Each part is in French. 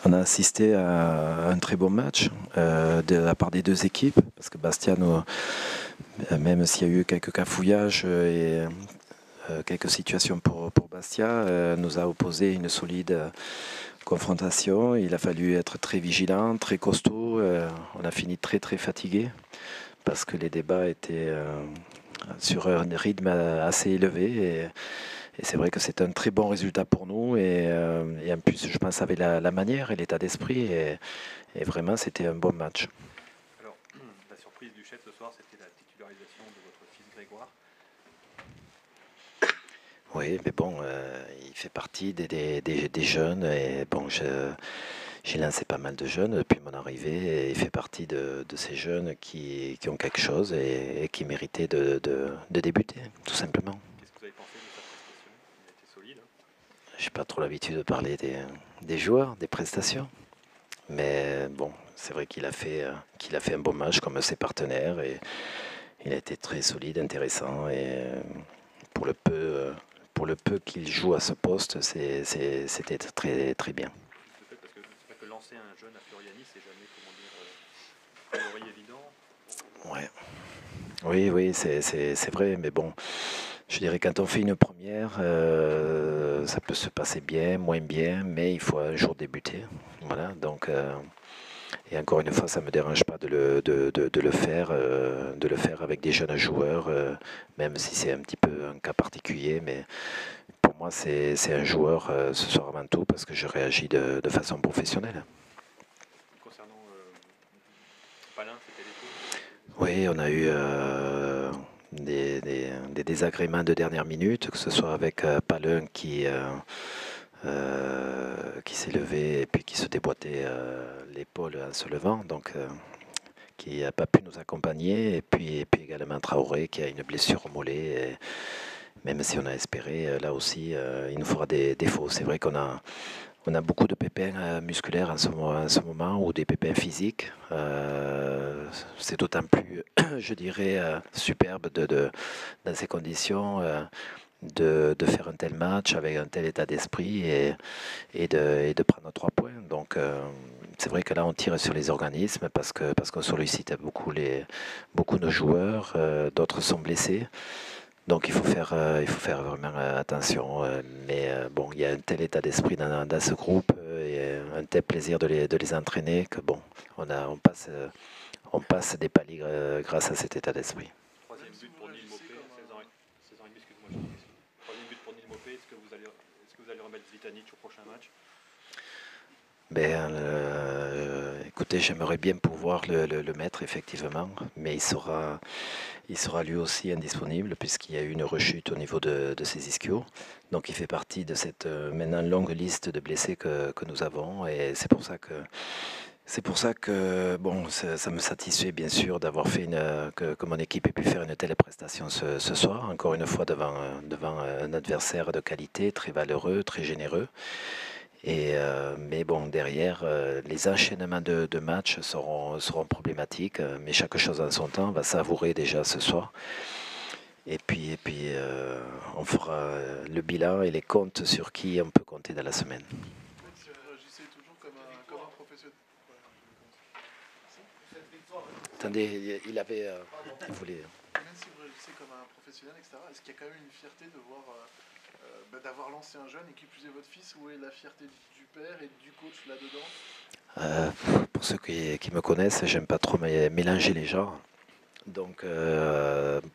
On a assisté à un très bon match de la part des deux équipes, parce que Bastia, même s'il y a eu quelques cafouillages et quelques situations pour Bastia, nous a opposé une solide confrontation. Il a fallu être très vigilant, très costaud. On a fini très très fatigué parce que les débats étaient sur un rythme assez élevé. Et c'est vrai que c'est un très bon résultat pour nous. Et en plus, je pense avec la manière et l'état d'esprit. Et vraiment, c'était un bon match. Alors, la surprise du chef ce soir, c'était la titularisation de votre fils Grégoire. Oui, mais bon, il fait partie des jeunes. Et bon, j'ai lancé pas mal de jeunes depuis mon arrivée. Et il fait partie de ces jeunes qui ont quelque chose et qui méritaient de débuter, tout simplement. Qu'est-ce que vous avez pensé de sa prestation? Il a été solide. Je n'ai pas trop l'habitude de parler des joueurs, des prestations. Mais bon, c'est vrai qu'il a fait un bon match comme ses partenaires et il a été très solide, intéressant et pour le peu qu'il joue à ce poste, c'était très très bien. Peut-être parce que c'est vrai que lancer un jeune à Furiani, c'est jamais, comment dire, a priori évident. Ouais. Oui, c'est vrai, mais bon, je dirais quand on fait une première, ça peut se passer bien, moins bien, mais il faut un jour débuter. Voilà, donc. Et encore une fois, ça ne me dérange pas de le faire avec des jeunes joueurs, même si c'est un petit peu un cas particulier. Mais pour moi, c'est un joueur ce soir avant tout parce que je réagis de façon professionnelle. Concernant Palin, c'était l'écho. Oui, on a eu des désagréments de dernière minute, que ce soit avec Palin qui s'est levé et puis qui se déboîtait l'épaule en se levant. Donc, qui n'a pas pu nous accompagner, et puis également Traoré qui a une blessure au mollet. Et même si on a espéré, là aussi, il nous fera des défauts. C'est vrai on a beaucoup de pépins musculaires en ce moment ou des pépins physiques. C'est d'autant plus, je dirais, superbe dans ces conditions. De faire un tel match avec un tel état d'esprit et de prendre 3 points. Donc c'est vrai que là on tire sur les organismes parce qu'on sollicite beaucoup nos joueurs, d'autres sont blessés. Donc il faut faire vraiment attention. Mais bon, il y a un tel état d'esprit dans ce groupe et un tel plaisir de les entraîner que bon, on passe des paliers grâce à cet état d'esprit. Troisième but pour Neil Maupay, 16 ans et demi, excuse-moi, je dis. Troisième but pour Neil Maupay, est-ce que vous allez remettre Zvitanic au prochain match? Ben, écoutez, j'aimerais bien pouvoir le mettre effectivement, mais il sera lui aussi indisponible puisqu'il y a eu une rechute au niveau de ses ischios. Donc il fait partie de cette maintenant longue liste de blessés que nous avons et c'est pour ça que bon, ça me satisfait bien sûr d'avoir fait que mon équipe ait pu faire une telle prestation ce soir, encore une fois devant un adversaire de qualité, très valeureux, très généreux. Mais bon, derrière, les enchaînements de matchs seront problématiques, mais chaque chose en son temps. On va savourer déjà ce soir. Et puis on fera le bilan et les comptes sur qui on peut compter dans la semaine. Réagissez toujours comme un professionnel. Attendez, il voulait. Même si vous réagissez comme un professionnel, etc., est-ce qu'il y a quand même une fierté de voir d'avoir lancé un jeune et qui plus est votre fils? Où est la fierté du père et du coach là-dedans? Pour ceux qui me connaissent, j'aime pas trop mélanger les genres. Donc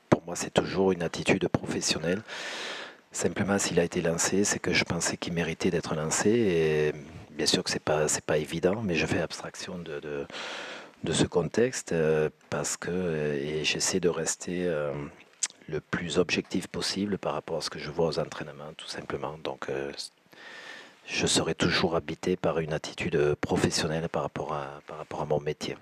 pour moi, c'est toujours une attitude professionnelle. Simplement, s'il a été lancé, c'est que je pensais qu'il méritait d'être lancé. Et bien sûr que c'est pas évident, mais je fais abstraction de ce contexte parce que et j'essaie de rester le plus objectif possible par rapport à ce que je vois aux entraînements, tout simplement. Donc, je serai toujours habité par une attitude professionnelle par rapport à mon métier.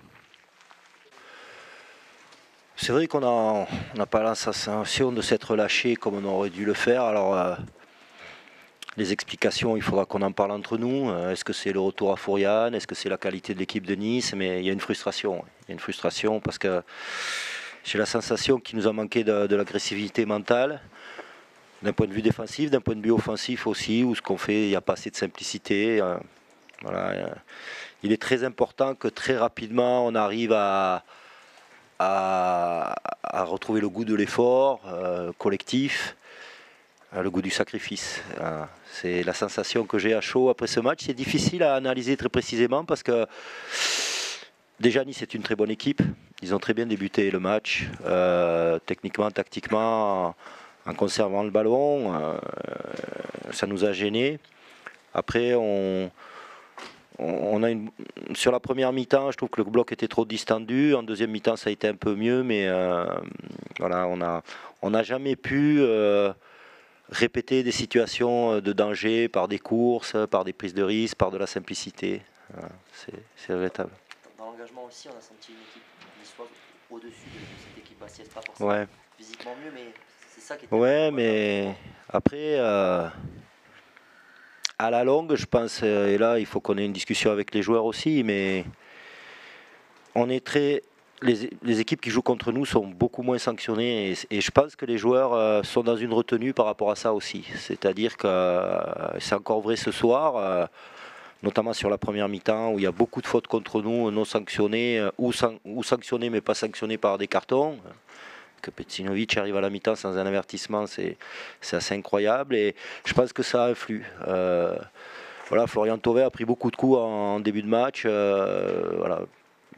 C'est vrai qu'on n'a pas la sensation de s'être lâché comme on aurait dû le faire. Alors, les explications, il faudra qu'on en parle entre nous. Est-ce que c'est le retour à Fourian? Est-ce que c'est la qualité de l'équipe de Nice? Mais il y a une frustration. Il y a une frustration parce que j'ai la sensation qu'il nous a manqué de l'agressivité mentale. D'un point de vue défensif, d'un point de vue offensif aussi, où ce qu'on fait, il n'y a pas assez de simplicité. Voilà, il est très important que très rapidement on arrive à retrouver le goût de l'effort collectif, le goût du sacrifice. C'est la sensation que j'ai à chaud après ce match. C'est difficile à analyser très précisément parce que déjà Nice est une très bonne équipe. Ils ont très bien débuté le match, techniquement, tactiquement, en conservant le ballon. Ça nous a gênés. Après, sur la première mi-temps, je trouve que le bloc était trop distendu. En deuxième mi-temps, ça a été un peu mieux, mais voilà, on n'a jamais pu répéter des situations de danger par des courses, par des prises de risque, par de la simplicité. Voilà, c'est regrettable. Dans l'engagement aussi, on a senti une équipe niçoise au-dessus de cette équipe bastiaise, pas forcément physiquement mieux, mais c'est ça qui était. Ouais, mais après, à la longue, je pense, et là, il faut qu'on ait une discussion avec les joueurs aussi, mais on est très. Les équipes qui jouent contre nous sont beaucoup moins sanctionnées et je pense que les joueurs sont dans une retenue par rapport à ça aussi. C'est-à-dire que c'est encore vrai ce soir, notamment sur la première mi-temps où il y a beaucoup de fautes contre nous non sanctionnées ou sanctionnées mais pas sanctionnées par des cartons. Que Pecinovic arrive à la mi-temps sans un avertissement, c'est assez incroyable et je pense que ça influe. Voilà, Florian Thauvin a pris beaucoup de coups en début de match. Voilà.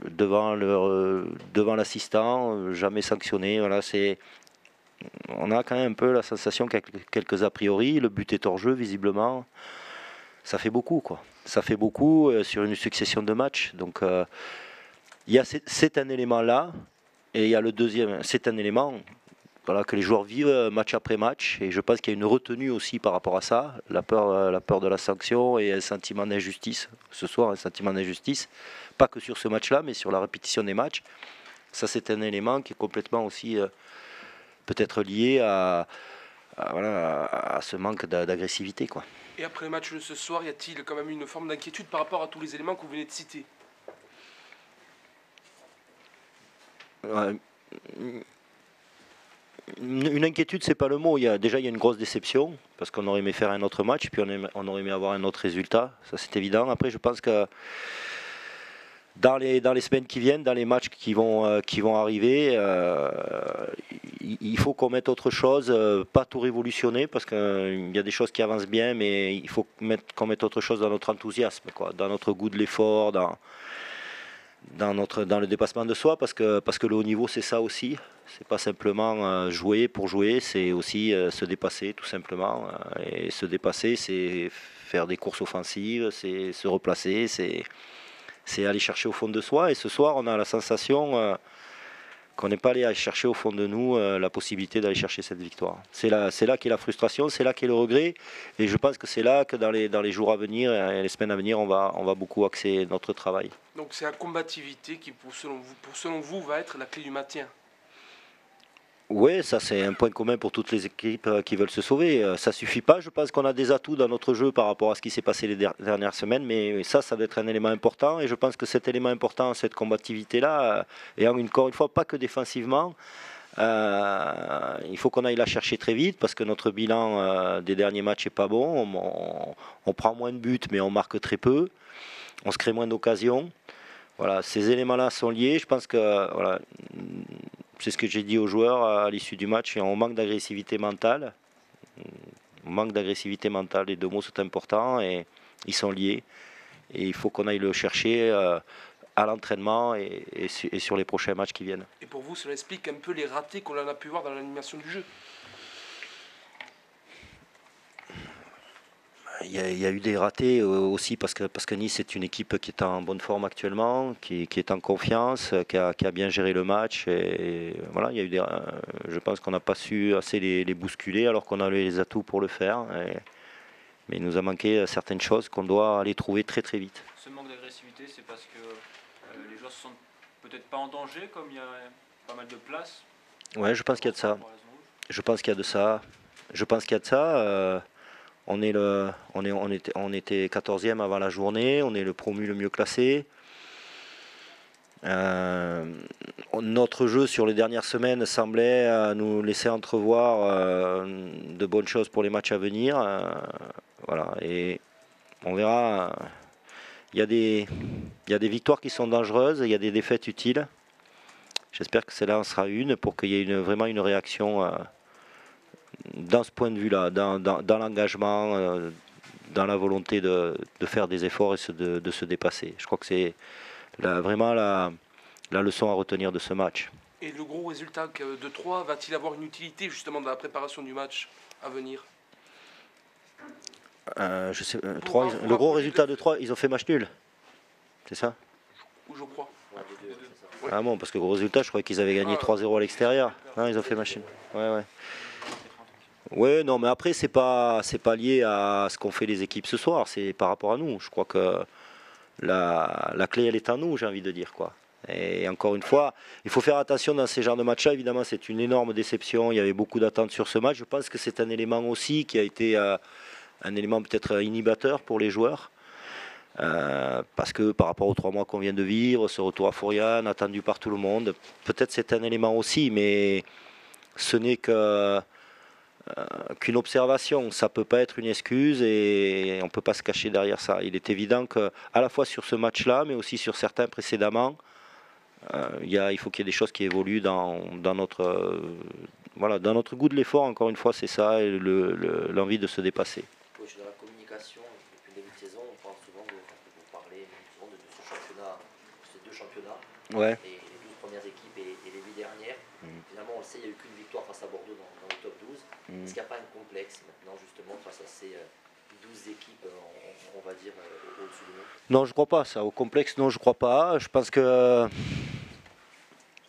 Devant l'assistant, jamais sanctionné. Voilà, on a quand même un peu la sensation qu'il y a quelques a priori. Le but est hors jeu, visiblement. Ça fait beaucoup, quoi. Ça fait beaucoup sur une succession de matchs. Donc, il y a c'est un élément-là. Et il y a le deuxième, c'est un élément voilà, que les joueurs vivent match après match. Et je pense qu'il y a une retenue aussi par rapport à ça. La peur de la sanction et un sentiment d'injustice. Ce soir, un sentiment d'injustice. Pas que sur ce match-là, mais sur la répétition des matchs. Ça, c'est un élément qui est complètement aussi peut-être lié à ce manque d'agressivité, quoi. Et après le match de ce soir, y a-t-il quand même une forme d'inquiétude par rapport à tous les éléments que vous venez de citer? Une inquiétude, c'est pas le mot. Il y a une grosse déception parce qu'on aurait aimé faire un autre match, puis on aurait aimé avoir un autre résultat. Ça, c'est évident. Après, je pense que dans les semaines qui viennent, dans les matchs qui vont arriver, il faut qu'on mette autre chose, pas tout révolutionner, parce qu'il y a des choses qui avancent bien, mais il faut qu'on mette autre chose dans notre enthousiasme, quoi, dans notre goût de l'effort, dans le dépassement de soi, parce que le haut niveau, c'est ça aussi. C'est pas simplement jouer pour jouer, c'est aussi se dépasser, tout simplement. Et se dépasser, c'est faire des courses offensives, c'est se replacer, c'est aller chercher au fond de soi. Et ce soir, on a la sensation qu'on n'est pas allé chercher au fond de nous la possibilité d'aller chercher cette victoire. C'est là qu'est la frustration, c'est là qu'est le regret. Et je pense que c'est là que dans les jours à venir et les semaines à venir, on va beaucoup axer notre travail. Donc c'est la combativité qui, selon vous, va être la clé du maintien. Oui, ça c'est un point commun pour toutes les équipes qui veulent se sauver. Ça suffit pas, je pense qu'on a des atouts dans notre jeu par rapport à ce qui s'est passé les dernières semaines, mais ça doit être un élément important et je pense que cet élément important, cette combativité-là, et encore une fois, pas que défensivement, il faut qu'on aille la chercher très vite parce que notre bilan des derniers matchs n'est pas bon, on prend moins de buts mais on marque très peu, on se crée moins d'occasions. Voilà, ces éléments-là sont liés, je pense que... voilà, c'est ce que j'ai dit aux joueurs à l'issue du match. On manque d'agressivité mentale. Les deux mots sont importants et ils sont liés. Et il faut qu'on aille le chercher à l'entraînement et sur les prochains matchs qui viennent. Et pour vous, cela explique un peu les ratés qu'on a pu voir dans l'animation du jeu? Il y a eu des ratés aussi parce que Nice est une équipe qui est en bonne forme actuellement, qui est en confiance, qui a bien géré le match. Et voilà, il y a eu je pense qu'on n'a pas su assez les bousculer alors qu'on a les atouts pour le faire. Mais il nous a manqué certaines choses qu'on doit aller trouver très très vite. Ce manque d'agressivité, c'est parce que les joueurs se sentent peut-être pas en danger, comme il y a pas mal de place. Ouais, je pense qu'il y a de ça. On était 14e avant la journée, on est le promu le mieux classé. Notre jeu sur les dernières semaines semblait nous laisser entrevoir de bonnes choses pour les matchs à venir. Voilà, et on verra il y a des victoires qui sont dangereuses, il y a des défaites utiles. J'espère que celle-là en sera une pour qu'il y ait vraiment une réaction dans ce point de vue-là, dans l'engagement, dans la volonté de faire des efforts et de se dépasser. Je crois que c'est vraiment la leçon à retenir de ce match. Et le gros résultat de 3 va-t-il avoir une utilité justement dans la préparation du match à venir? Le gros résultat de 3, ils ont fait match nul. C'est ça? Je crois. Ah bon, parce que gros résultat, je croyais qu'ils avaient gagné 3-0 à l'extérieur. Non, ils ont fait match nul. Ouais. Ouais, non, mais après, c'est pas lié à ce qu'ont fait les équipes ce soir, c'est par rapport à nous. Je crois que la clé, elle est en nous, j'ai envie de dire, quoi. Et encore une fois, il faut faire attention dans ces genres de matchs-là. Évidemment, c'est une énorme déception. Il y avait beaucoup d'attentes sur ce match. Je pense que c'est un élément aussi qui a été un élément peut-être inhibiteur pour les joueurs. Parce que par rapport aux 3 mois qu'on vient de vivre, ce retour à Fourian, attendu par tout le monde, peut-être c'est un élément aussi, mais ce n'est qu'une observation, ça ne peut pas être une excuse et on ne peut pas se cacher derrière ça. Il est évident qu'à la fois sur ce match-là, mais aussi sur certains précédemment, il faut qu'il y ait des choses qui évoluent dans notre goût de l'effort, encore une fois, c'est ça, et l'envie de se dépasser. Coach, dans la communication, depuis le début de saison, on parle souvent vous parlez souvent de ce championnat, ces 2 championnats, ouais. Et les 12 premières équipes et les 8 dernières. Finalement, on le sait, il n'y a eu qu'une victoire face à Bordeaux dans le top 12. Est-ce qu'il n'y a pas un complexe maintenant, justement, face à ces 12 équipes, on va dire, au-dessus de nous? Non, je ne crois pas ça. Au complexe, non, je ne crois pas. Je pense que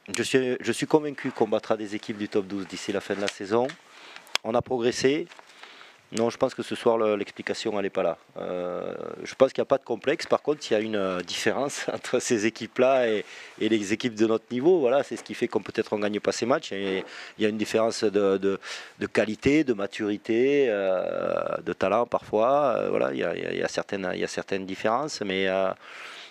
je suis convaincu qu'on battra des équipes du top 12 d'ici la fin de la saison. On a progressé. Non, je pense que ce soir, l'explication, elle n'est pas là. Je pense qu'il n'y a pas de complexe. Par contre, il y a une différence entre ces équipes-là et les équipes de notre niveau. Voilà, c'est ce qui fait qu'on peut-être on ne gagne pas ces matchs. Et il y a une différence de qualité, de maturité, de talent parfois. Voilà, il y a certaines différences. Mais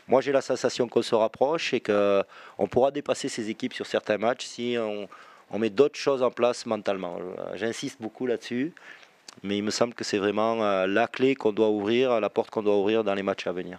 moi, j'ai la sensation qu'on se rapproche et qu'on pourra dépasser ces équipes sur certains matchs si on met d'autres choses en place mentalement. J'insiste beaucoup là-dessus. Mais il me semble que c'est vraiment la clé qu'on doit ouvrir, la porte qu'on doit ouvrir dans les matchs à venir.